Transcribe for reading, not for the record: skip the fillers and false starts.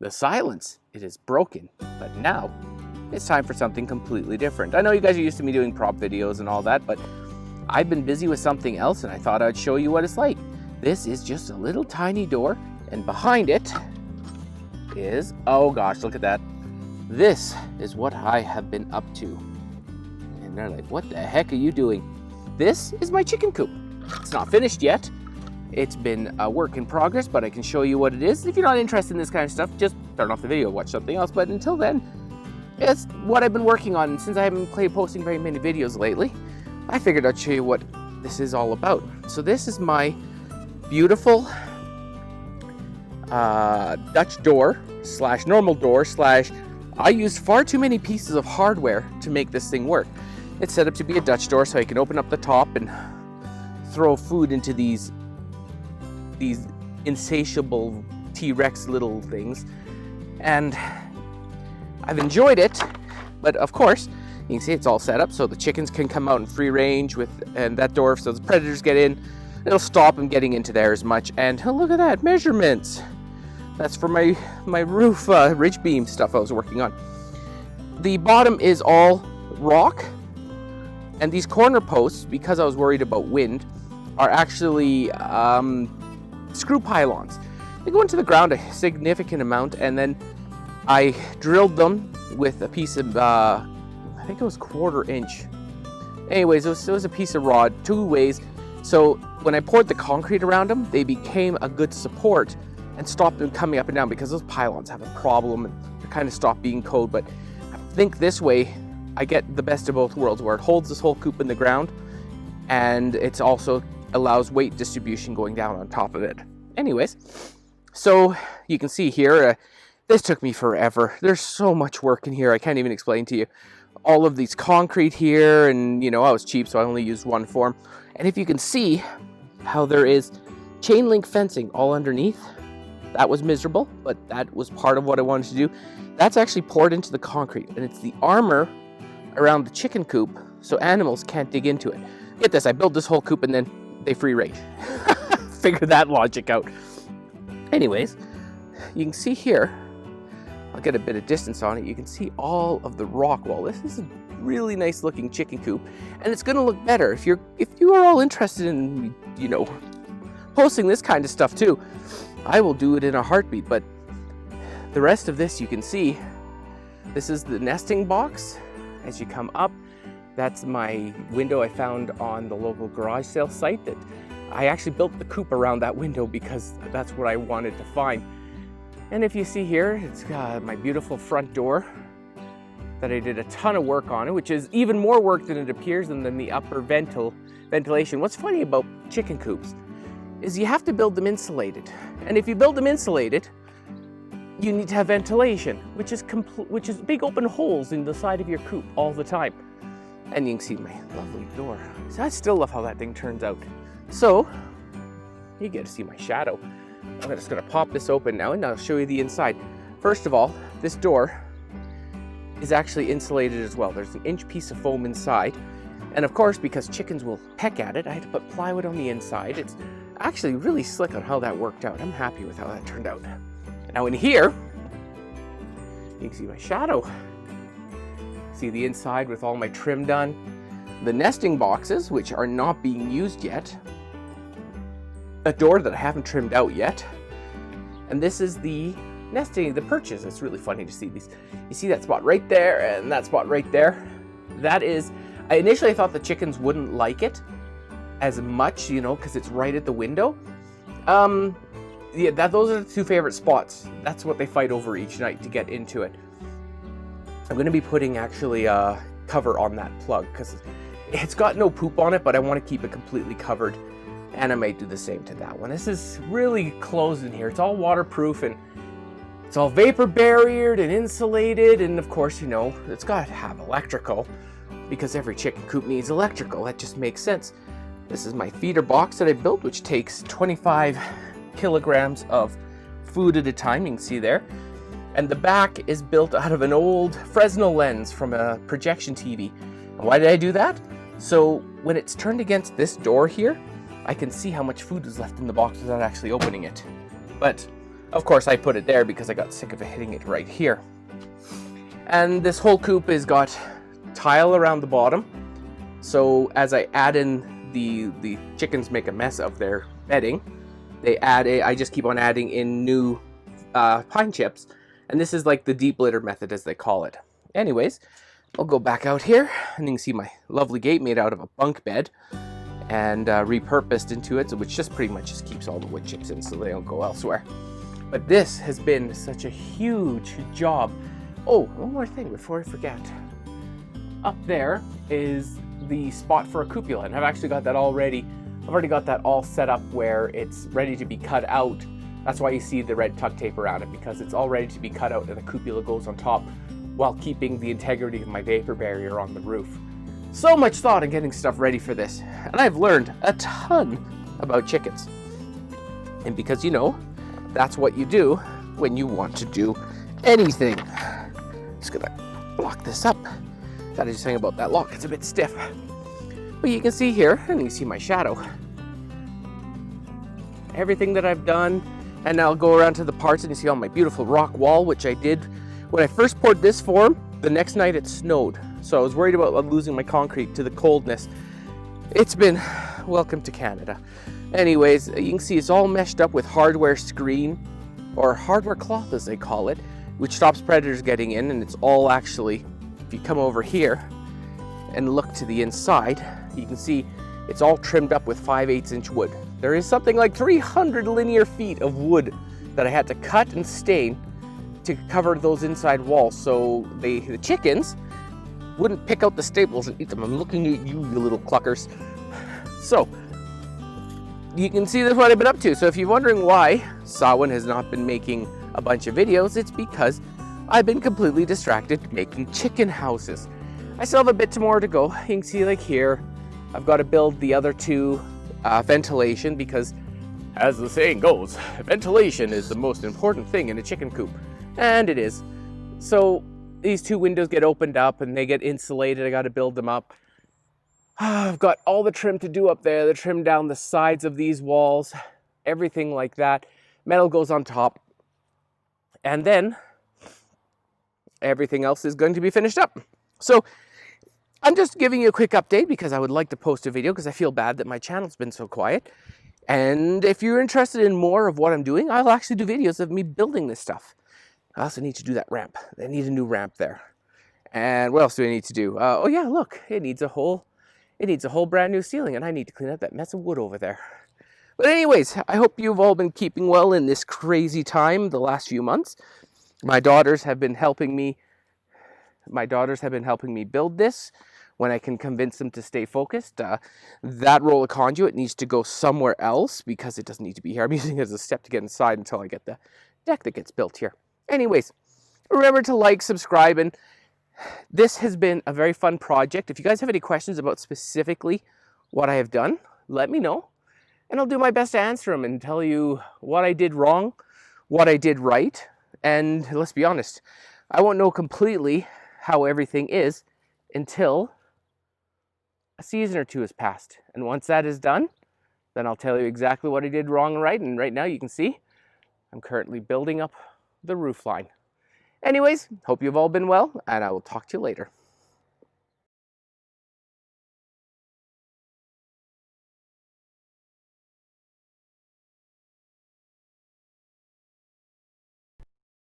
the silence, it is broken. But now, it's time for something completely different. I know you guys are used to me doing prop videos and all that, but I've been busy with something else and I thought I'd show you what it's like. This is just a little tiny door, and behind it is, oh gosh, look at that. This is what I have been up to. And they're like, what the heck are you doing? This is my chicken coop. It's not finished yet. It's been a work in progress, but I can show you what it is. If you're not interested in this kind of stuff, just turn off the video, watch something else. But until then, it's what I've been working on. And since I haven't been posting very many videos lately, I figured I'd show you what this is all about. So this is my beautiful Dutch door slash normal door slash, I used far too many pieces of hardware to make this thing work. It's set up to be a Dutch door so I can open up the top and throw food into these insatiable T-Rex little things. And I've enjoyed it, but of course, you can see it's all set up so the chickens can come out in free range and that door, so the predators get in, it'll stop them getting into there as much. And oh, look at that, measurements. That's for my roof ridge beam stuff I was working on. The bottom is all rock, and these corner posts, because I was worried about wind, are actually screw pylons. They go into the ground a significant amount, and then I drilled them with a piece of, I think it was 1/4 inch. Anyways, it was a piece of rod, 2 ways. So when I poured the concrete around them, they became a good support and stopped them coming up and down, because those pylons have a problem and they kind of stop being cold. But I think this way I get the best of both worlds, where it holds this whole coop in the ground and it also allows weight distribution going down on top of it. Anyways, so you can see here, this took me forever. There's so much work in here, I can't even explain to you. All of these concrete here, and you know, I was cheap, so I only used one form. And if you can see how there is chain link fencing all underneath, that was miserable, but that was part of what I wanted to do. That's actually poured into the concrete, and it's the armor around the chicken coop so animals can't dig into it. Get this, I built this whole coop and then they free range. Figure that logic out. Anyways, you can see here, I'll get a bit of distance on it, you can see all of the rock wall. This is a really nice looking chicken coop, and it's gonna look better if you are all interested in, you know, posting this kind of stuff too. I will do it in a heartbeat. But the rest of this, you can see, this is the nesting box. As you come up, that's my window I found on the local garage sale site. That I actually built the coop around that window because that's what I wanted to find. And if you see here, it's got my beautiful front door that I did a ton of work on it, which is even more work than it appears, and then the upper ventilation. What's funny about chicken coops is you have to build them insulated. And if you build them insulated, you need to have ventilation, which is big open holes in the side of your coop all the time. And you can see my lovely door. So I still love how that thing turns out. So you get to see my shadow. I'm just gonna pop this open now and I'll show you the inside. First of all, this door is actually insulated as well. There's an inch piece of foam inside. And of course, because chickens will peck at it, I had to put plywood on the inside. It's actually really slick on how that worked out. I'm happy with how that turned out. Now in here, you can see my shadow. See the inside with all my trim done. The nesting boxes, which are not being used yet. A door that I haven't trimmed out yet. And this is the nesting, the perches. It's really funny to see these. You see that spot right there and that spot right there? That is, I initially thought the chickens wouldn't like it as much, you know, because it's right at the window. Yeah, those are the 2 favorite spots. That's what they fight over each night to get into it. I'm going to be putting actually a cover on that plug because it's got no poop on it, but I want to keep it completely covered. And I might do the same to that one. This is really closed in here. It's all waterproof and it's all vapor barriered and insulated. And of course, you know, it's got to have electrical because every chicken coop needs electrical. That just makes sense. This is my feeder box that I built, which takes 25 kilograms of food at a time. You can see there. And the back is built out of an old Fresnel lens from a projection TV. And why did I do that? So when it's turned against this door here, I can see how much food is left in the box without actually opening it. But Of course, I put it there because I got sick of it hitting it right here. And this whole coop has got tile around the bottom. So as I add in the chickens make a mess of their bedding, I just keep on adding in new pine chips. And this is like the deep litter method, as they call it. Anyways, I'll go back out here and you can see my lovely gate made out of a bunk bed and repurposed into it, so which just pretty much just keeps all the wood chips in so they don't go elsewhere. But this has been such a huge job. Oh, one more thing before I forget. Up there is the spot for a cupola, and I've actually got that all ready. I've already got that all set up where it's ready to be cut out. That's why you see the red tuck tape around it, because it's all ready to be cut out and the cupola goes on top while keeping the integrity of my vapor barrier on the roof. So much thought in getting stuff ready for this, and I've learned a ton about chickens. And because, you know, that's what you do when you want to do anything. Just gonna lock this up. Gotta do something about that lock, it's a bit stiff. But you can see here, and you see my shadow. Everything that I've done, and now I'll go around to the parts and you see all my beautiful rock wall, which I did when I first poured this form. The next night it snowed, so I was worried about losing my concrete to the coldness. It's been welcome to Canada. Anyways, you can see it's all meshed up with hardware screen, or hardware cloth as they call it, which stops predators getting in, and it's all actually, if you come over here and look to the inside, you can see it's all trimmed up with 5/8 inch wood. There is something like 300 linear feet of wood that I had to cut and stain to cover those inside walls so the chickens wouldn't pick out the staples and eat them. I'm looking at you, you little cluckers. So, you can see that's what I've been up to. So if you're wondering why Samhain has not been making a bunch of videos, it's because I've been completely distracted making chicken houses. I still have a bit more to go. You can see like here, I've got to build the other two ventilation, because as the saying goes, ventilation is the most important thing in a chicken coop. And it is. So these two windows get opened up and they get insulated. I got to build them up. I've got all the trim to do up there, the trim down the sides of these walls, everything like that. Metal goes on top. And then everything else is going to be finished up. So I'm just giving you a quick update because I would like to post a video because I feel bad that my channel's been so quiet. And if you're interested in more of what I'm doing, I'll actually do videos of me building this stuff. I also need to do that ramp. I need a new ramp there. And what else do I need to do? Oh yeah, look, it needs a whole brand new ceiling, and I need to clean up that mess of wood over there. But anyways, I hope you've all been keeping well in this crazy time the last few months. My daughters have been helping me build this when I can convince them to stay focused. That roll of conduit needs to go somewhere else because it doesn't need to be here. I'm using it as a step to get inside until I get the deck that gets built here. Anyways, remember to like, subscribe, and this has been a very fun project. If you guys have any questions about specifically what I have done, let me know, and I'll do my best to answer them and tell you what I did wrong, what I did right, and let's be honest, I won't know completely how everything is until a season or two has passed. And once that is done, then I'll tell you exactly what I did wrong and right. And right now you can see I'm currently building up the roof line. Anyways, hope you've all been well, and I will talk to you later.